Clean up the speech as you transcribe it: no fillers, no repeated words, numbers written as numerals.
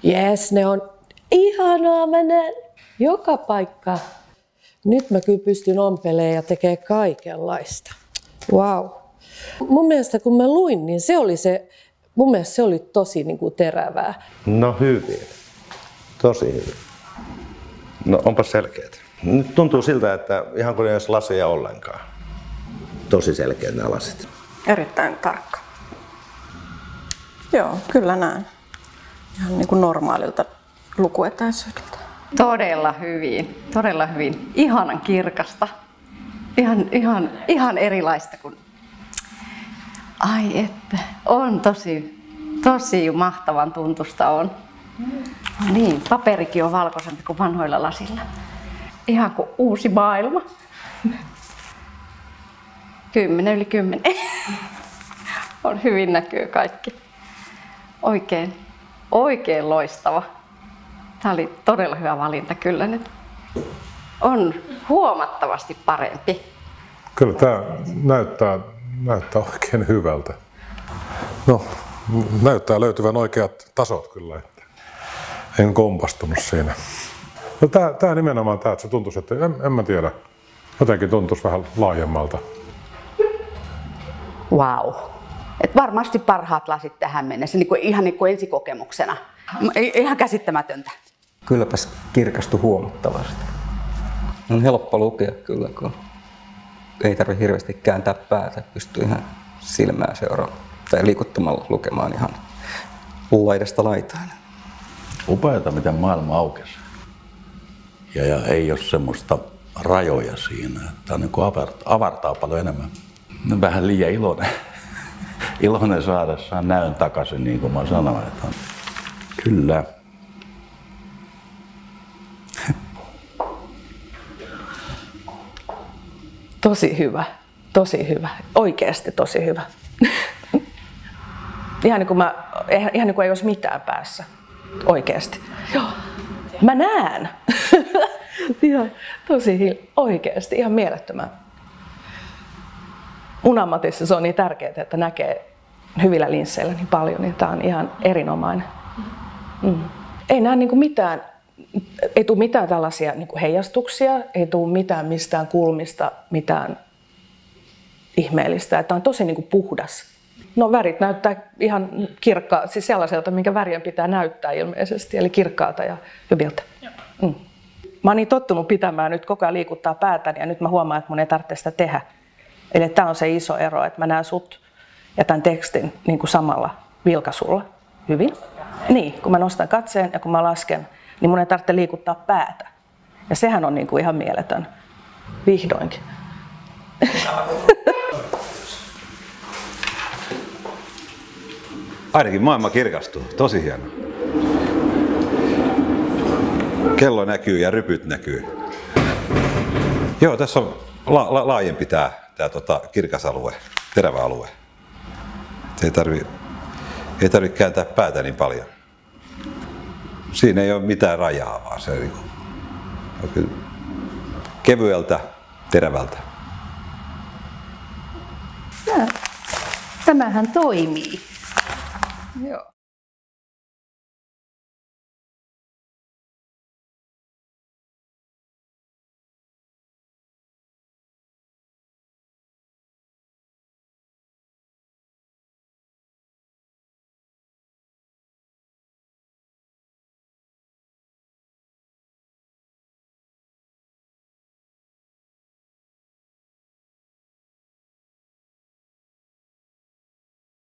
Jes, ne on ihanaa, mä näen joka paikka. Nyt mä kyllä pystyn ompelemaan ja tekee kaikenlaista. Wow. Mun mielestä kun mä luin, niin mun mielestä se oli tosi terävää. No hyvin. Tosi hyvin. No onpas selkeät. Nyt tuntuu siltä, että ihan kuin ei olisi laseja ollenkaan. Tosi selkeät nämä lasit. Erittäin tarkka. Joo, kyllä näen. Ihan niin kuin normaalilta lukuetäisyydeltä. Todella hyvin, todella hyvin. Ihanan kirkasta. Ihan erilaista kuin... Ai että, on tosi mahtavan tuntusta on. Niin, paperikin on valkoisempi kuin vanhoilla lasilla. Ihan kuin uusi maailma. 10/10. On hyvin näkyy kaikki. Oikein loistava. Tämä oli todella hyvä valinta kyllä nyt. On huomattavasti parempi. Kyllä tämä näyttää oikein hyvältä. No, näyttää löytyvän oikeat tasot kyllä, että en kompastunut siinä. No tämä nimenomaan että se tuntuisi, että en mä tiedä, jotenkin tuntuisi vähän laajemmalta. Wow. Et varmasti parhaat lasit tähän mennessä, ihan niin kuin ensikokemuksena. Ihan käsittämätöntä. Kylläpäs kirkastui huomattavasti. On helppo lukea kyllä, kun ei tarvitse hirveästi kääntää päätä. Pystyy ihan silmää seuraamaan tai liikuttamalla lukemaan ihan laidasta laitaan. Upeata, miten maailma aukesi. Ja ei ole semmoista rajoja siinä. Tämä on niin kuin avartaa paljon enemmän. Vähän liian iloinen saadessaan näön takaisin, niin kuin mä sanoin. Että on. Kyllä. Tosi hyvä. Oikeasti tosi hyvä. Ihan niin kuin ei olisi mitään päässä. Oikeasti. Joo. Mä näen. Ihan oikeasti, ihan mielettömän. Mun ammatissa se on niin tärkeää, että näkee hyvillä linsseillä niin paljon, niin tää on ihan erinomainen. Ei näe mitään, ei tule mitään tällaisia heijastuksia, ei tule mitään mistään kulmista, mitään ihmeellistä. Tämä on tosi puhdas. No värit näyttää ihan siis sellaiselta, minkä värien pitää näyttää ilmeisesti, eli kirkkaalta ja hyviltä. Mä oon niin tottunut pitämään nyt koko ajan liikuttaa päätäni ja nyt mä huomaan, että mun ei tarvitse sitä tehdä. Eli tämä on se iso ero, että mä näen sut ja tämän tekstin samalla vilkaisulla. Hyvin. Niin, kun mä nostan katseen ja kun mä lasken, niin mun ei tarvitse liikuttaa päätä. Ja sehän on ihan mieletön. Vihdoinkin. Ainakin maailma kirkastuu. Tosi hieno. Kello näkyy ja rypyt näkyy. Joo, tässä on laajempi tämä kirkas alue, terävä alue. Ei tarvitse kääntää päätä niin paljon. Siinä ei ole mitään rajaa, vaan se on kevyeltä, terävältä. Tämähän toimii. Joo.